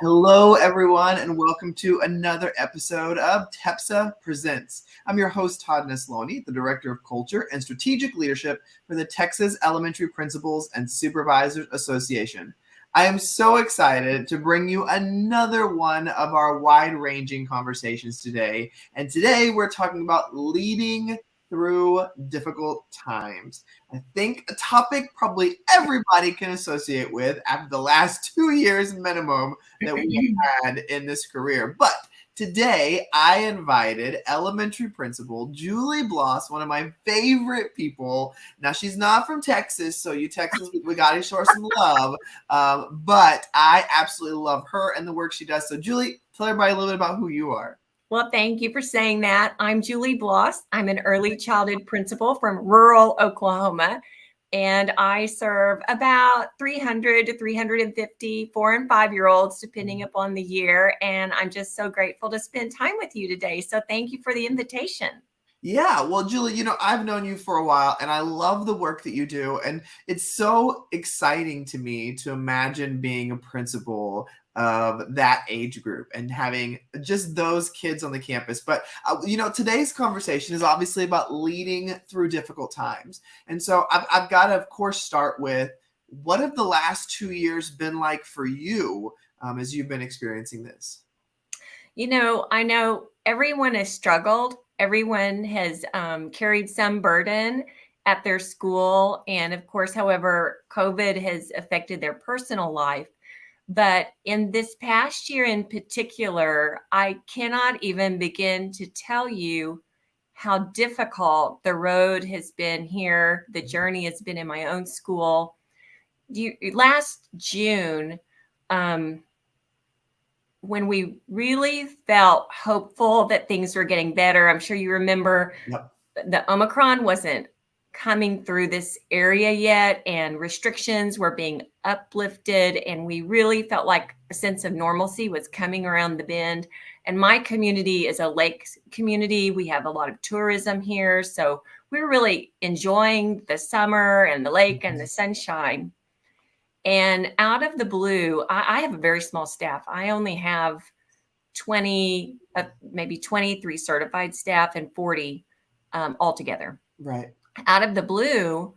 Hello, everyone, and welcome to another episode of TEPSA Presents. I'm your host, Todd Nesloni, the Director of Culture and Strategic Leadership for the Texas Elementary Principals and Supervisors Association. I am so excited to bring you another one of our wide-ranging conversations today. And today we're talking about leading through difficult times. I think a topic probably everybody can associate with after the last 2 years minimum that we had in this career. But today I invited elementary principal Julie Bloss, one of my favorite people. Now, she's not from Texas, so you Texans, we got to show her some love. But I absolutely love her and the work she does. So Julie, tell everybody a little bit about who you are. Well, thank you for saying that. I'm Julie Bloss. I'm an early childhood principal from rural Oklahoma, and I serve about 300 to 350 4- and 5-year-olds, depending upon the year. And I'm just so grateful to spend time with you today. So thank you for the invitation. Yeah, well, Julie, I've known you for a while and I love the work that you do. And it's so exciting to me to imagine being a principal of that age group and having just those kids on the campus. But, today's conversation is obviously about leading through difficult times. And so I've got to, of course, start with what have the last 2 years been like for you as you've been experiencing this? I know everyone has struggled. Everyone has carried some burden at their school. And of course, however, COVID has affected their personal life. But in this past year in particular, I cannot even begin to tell you how difficult the road has been here. The journey has been in my own school. Last June, when we really felt hopeful that things were getting better, I'm sure you remember. Yep. The Omicron wasn't coming through this area yet, and restrictions were being uplifted, and we really felt like a sense of normalcy was coming around the bend. And my community is a lake community. We have a lot of tourism here, so we were really enjoying the summer and the lake and the sunshine. And out of the blue, I have a very small staff. I only have 20, maybe 23 certified staff and 40 altogether. Right. Out of the blue,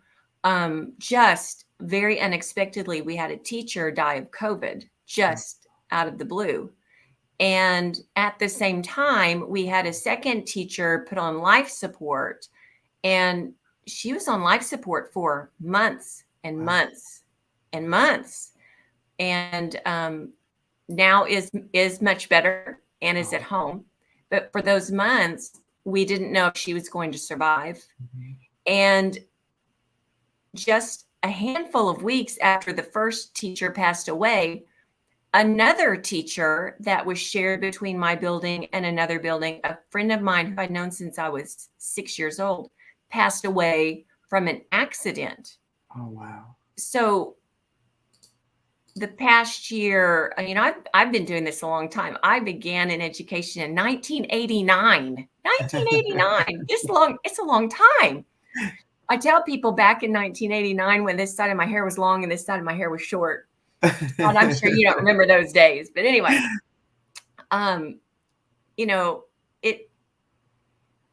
just very unexpectedly, we had a teacher die of COVID just out of the blue. And at the same time, we had a second teacher put on life support, and she was on life support for months and months and months. And now is much better and is at home. But for those months, we didn't know if she was going to survive. Mm-hmm. And just a handful of weeks after the first teacher passed away, another teacher that was shared between my building and another building, a friend of mine who I'd known since I was 6 years old, passed away from an accident. Oh, wow. So the past year, I've been doing this a long time. I began in education in 1989. 1989. It's a long time. I tell people back in 1989 when this side of my hair was long and this side of my hair was short. And I'm sure you don't remember those days. But anyway,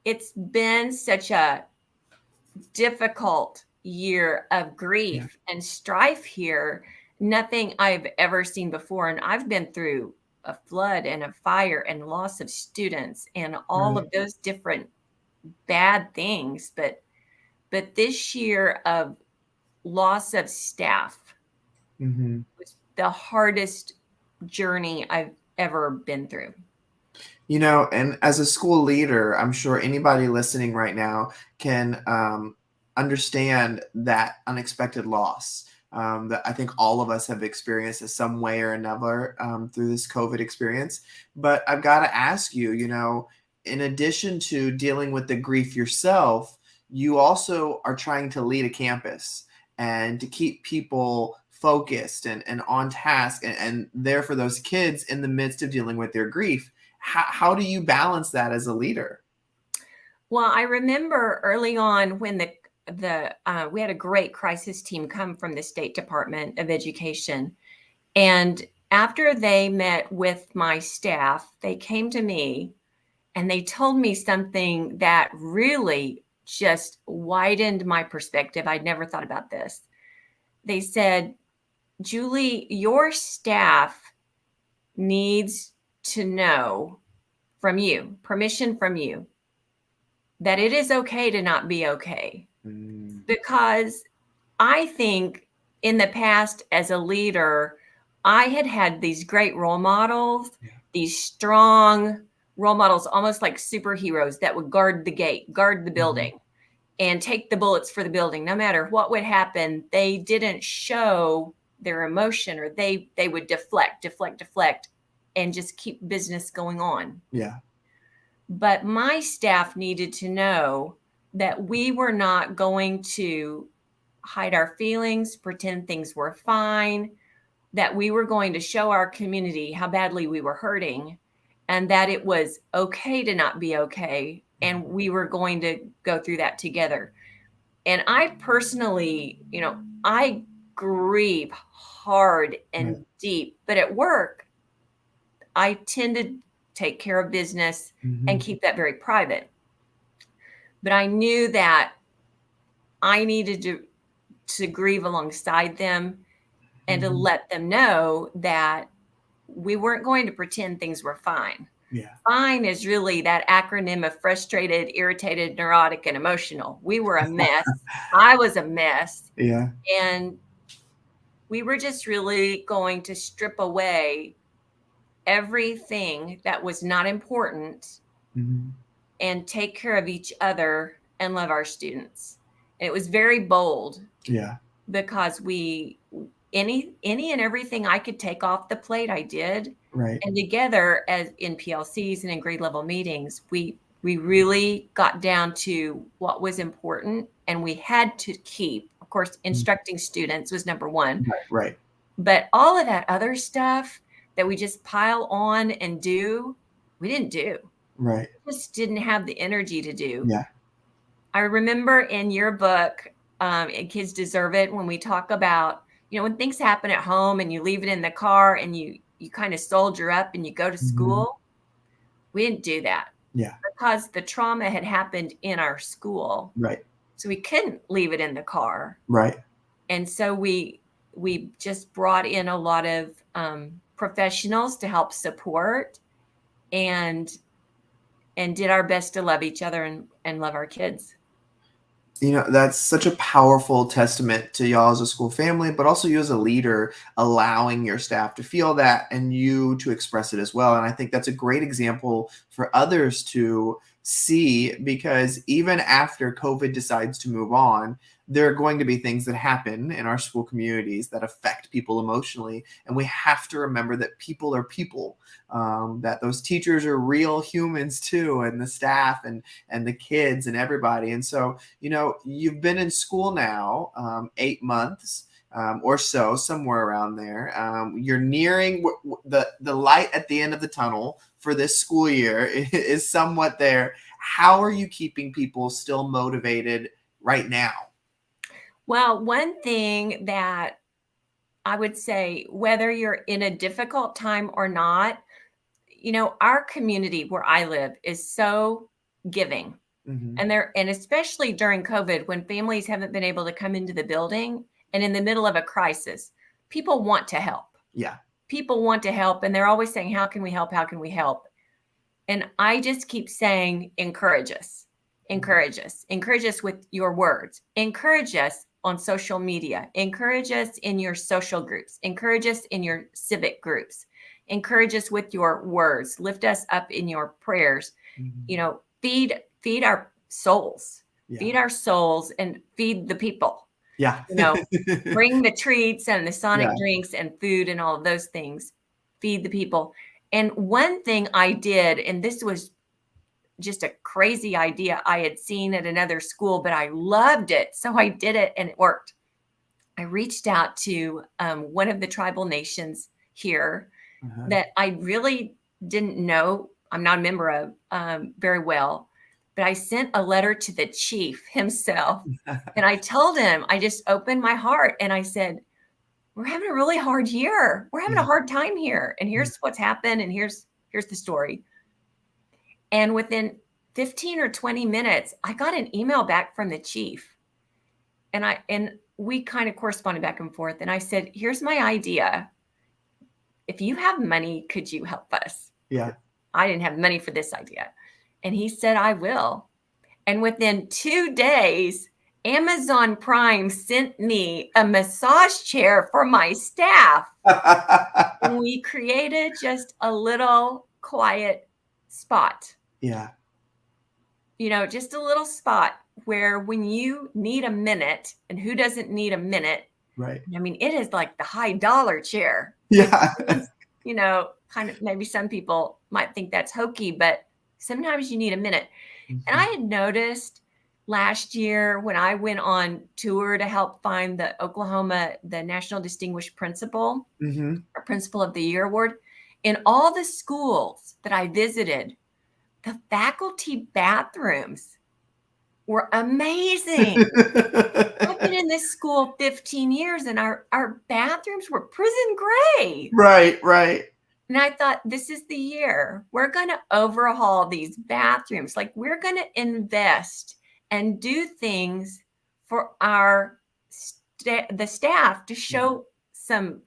it's been such a difficult year of grief and strife here. Nothing I've ever seen before. And I've been through a flood and a fire and loss of students and all of those different bad things. But this year of loss of staff was the hardest journey I've ever been through. And as a school leader, I'm sure anybody listening right now can understand that unexpected loss that I think all of us have experienced in some way or another through this COVID experience. But I've got to ask you, in addition to dealing with the grief yourself, you also are trying to lead a campus and to keep people focused and on task and there for those kids in the midst of dealing with their grief. How do you balance that as a leader? Well, I remember early on when we had a great crisis team come from the State Department of Education, and After they met with my staff, they came to me and they told me something that really just widened my perspective. I'd never thought about this. They said, Julie, your staff needs to know from you, permission from you, that it is okay to not be okay. Because I think in the past as a leader, I had these great role models, these strong role models, almost like superheroes that would guard the gate, guard the building, and take the bullets for the building. No matter what would happen, they didn't show their emotion, or they would deflect, and just keep business going on. Yeah. But my staff needed to know that we were not going to hide our feelings, pretend things were fine, that we were going to show our community how badly we were hurting, and that it was okay to not be okay. And we were going to go through that together. And I personally, I grieve hard and deep, but at work, I tend to take care of business and keep that very private. But I knew that I needed to grieve alongside them and to let them know that we weren't going to pretend things were fine. Yeah. Fine is really that acronym of frustrated, irritated, neurotic, and emotional. We were a mess. I was a mess. Yeah. And we were just really going to strip away everything that was not important and take care of each other and love our students. And it was very bold. Yeah. Because any and everything I could take off the plate, I did. Right. And together, as in PLCs and in grade level meetings, we really got down to what was important, and we had to keep, of course, instructing students was number one. Right. But all of that other stuff that we just pile on and do, we didn't do. Right. We just didn't have the energy to do. Yeah. I remember in your book, and Kids Deserve It, when we talk about, when things happen at home and you leave it in the car and you kind of soldier up and you go to school, we didn't do that. Yeah. Because the trauma had happened in our school. Right. So we couldn't leave it in the car. Right. And so we just brought in a lot of professionals to help support and did our best to love each other and love our kids. That's such a powerful testament to y'all as a school family, but also you as a leader, allowing your staff to feel that and you to express it as well. And I think that's a great example for others to see, because even after COVID decides to move on, there are going to be things that happen in our school communities that affect people emotionally. And we have to remember that people are people, that those teachers are real humans too, and the staff and the kids and everybody. And so, you've been in school now 8 months or so, somewhere around there. You're nearing the light at the end of the tunnel for this school year is somewhat there. How are you keeping people still motivated right now? Well, one thing that I would say, whether you're in a difficult time or not, our community where I live is so giving. And especially during COVID, when families haven't been able to come into the building and in the middle of a crisis, people want to help. Yeah. People want to help. And they're always saying, how can we help? How can we help? And I just keep saying, encourage us, encourage us, encourage us with your words, encourage us on social media, encourage us in your social groups, encourage us in your civic groups, encourage us with your words, lift us up in your prayers, feed our souls, feed our souls and feed the people. Yeah. Bring the treats and the sonic drinks and food and all of those things, feed the people. And one thing I did, and this was just a crazy idea I had seen at another school, but I loved it. So I did it and it worked. I reached out to one of the tribal nations here that I really didn't know, I'm not a member of very well, but I sent a letter to the chief himself. And I told him, I just opened my heart and I said, we're having a really hard year. We're having a Yeah. hard time here. And here's what's happened. And here's the story. And within 15 or 20 minutes, I got an email back from the chief. And we kind of corresponded back and forth. And I said, here's my idea. If you have money, could you help us? Yeah. I didn't have money for this idea. And he said, I will. And within 2 days, Amazon Prime sent me a massage chair for my staff. And we created just a little quiet spot. Yeah. Just a little spot where when you need a minute, and who doesn't need a minute? Right. I mean, it is like the high dollar chair. Yeah. Kind of maybe some people might think that's hokey, but sometimes you need a minute. And I had noticed last year when I went on tour to help find the National Distinguished Principal, or Principal of the Year award, in all the schools that I visited, the faculty bathrooms were amazing. I've been in this school 15 years and our bathrooms were prison gray. Right. And I thought, this is the year. We're going to overhaul these bathrooms. Like, we're going to invest and do things for the staff to show some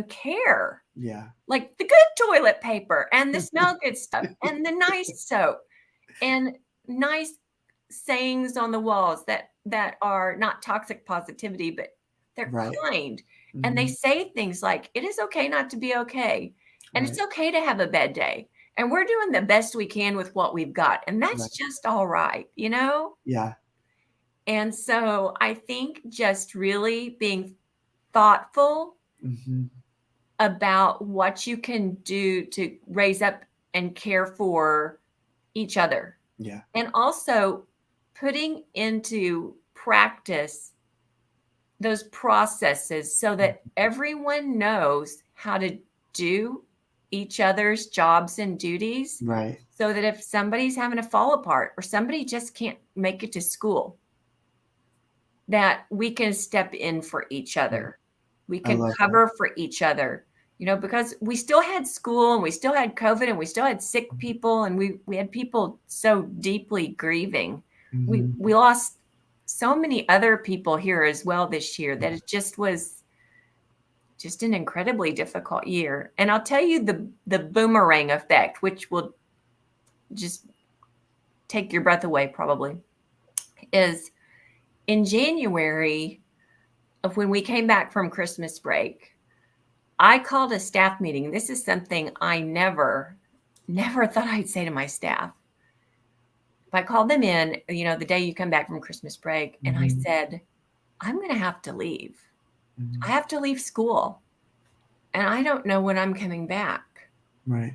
care. Yeah. Like the good toilet paper and the smell good stuff and the nice soap and nice sayings on the walls that are not toxic positivity, but they're kind. And they say things like, it is okay not to be okay. And it's okay to have a bad day. And we're doing the best we can with what we've got. And that's just all right, Yeah. And so I think just really being thoughtful about what you can do to raise up and care for each other. Yeah. And also putting into practice those processes so that everyone knows how to do each other's jobs and duties. Right. So that if somebody's having to fall apart or somebody just can't make it to school, that we can step in for each other. We can cover for each other, because we still had school and we still had COVID and we still had sick people and we had people so deeply grieving. We lost so many other people here as well this year that it just was just an incredibly difficult year. And I'll tell you the boomerang effect, which will just take your breath away probably, is in January of when we came back from Christmas break, I called a staff meeting. This is something I never thought I'd say to my staff. I called them in, the day you come back from Christmas break, and I said, I'm going to have to leave. I have to leave school, and I don't know when I'm coming back. Right.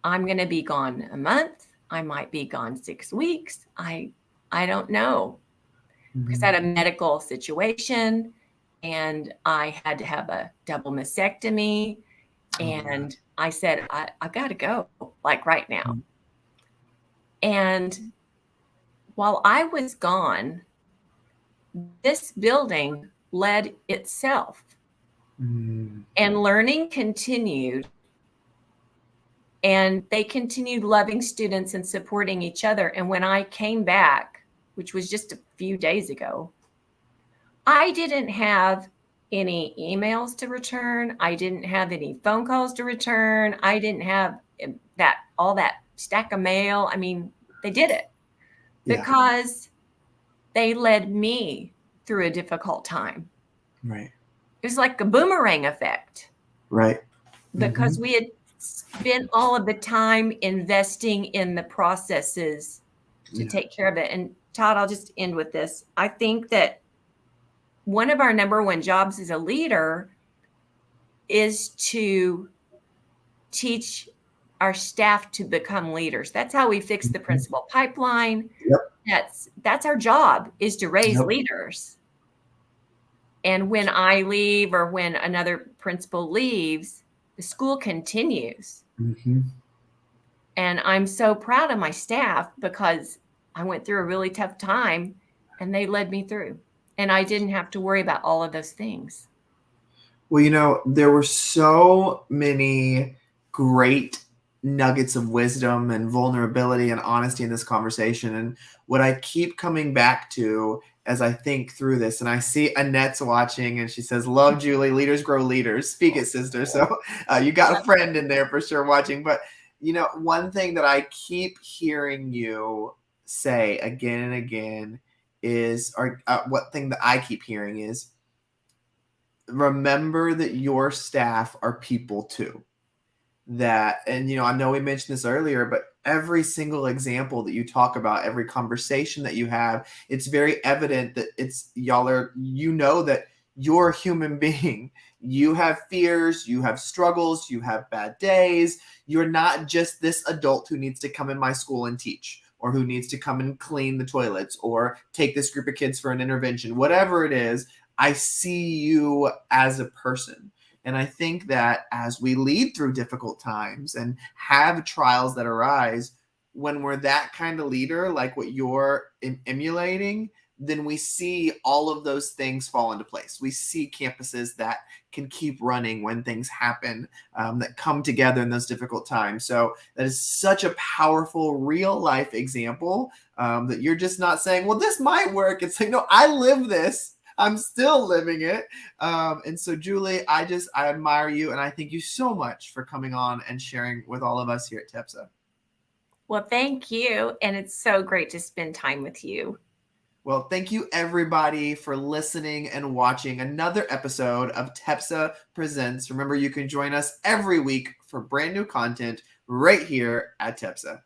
I'm going to be gone a month. I might be gone 6 weeks. I don't know, because I had a medical situation, and I had to have a double mastectomy, and I said, I've got to go, like right now. And while I was gone, this building led itself. And learning continued. And they continued loving students and supporting each other. And when I came back, which was just a few days ago, I didn't have any emails to return. I didn't have any phone calls to return. I didn't have all that stack of mail. I mean, they did it because they led me through a difficult time. Right. It was like a boomerang effect. Right. Because we had spent all of the time investing in the processes to take care of it. And Todd, I'll just end with this. I think that one of our number one jobs as a leader is to teach our staff to become leaders. That's how we fix the principal pipeline. That's our job, is to raise leaders. And when I leave or when another principal leaves, the school continues. And I'm so proud of my staff because I went through a really tough time and they led me through. And I didn't have to worry about all of those things. Well, there were so many great nuggets of wisdom and vulnerability and honesty in this conversation. And what I keep coming back to as I think through this, and I see Annette's watching and she says, "Love Julie, leaders grow leaders." Speak it, sister. So you got a friend in there for sure watching. But, one thing that I keep hearing you say again and again is, or what thing that I keep hearing is, remember that your staff are people too. And I know we mentioned this earlier, but every single example that you talk about, every conversation that you have, it's very evident that that you're a human being. You have fears, you have struggles, you have bad days. You're not just this adult who needs to come in my school and teach, or who needs to come and clean the toilets, or take this group of kids for an intervention. Whatever it is, I see you as a person. And I think that as we lead through difficult times and have trials that arise, when we're that kind of leader, like what you're emulating, then we see all of those things fall into place. We see campuses that can keep running when things happen, that come together in those difficult times. So that is such a powerful real life example, that you're just not saying, well, this might work. It's like, no, I live this. I'm still living it. And so, Julie, I admire you, and I thank you so much for coming on and sharing with all of us here at TEPSA. Well, thank you. And it's so great to spend time with you. Well, thank you, everybody, for listening and watching another episode of TEPSA Presents. Remember, you can join us every week for brand new content right here at TEPSA.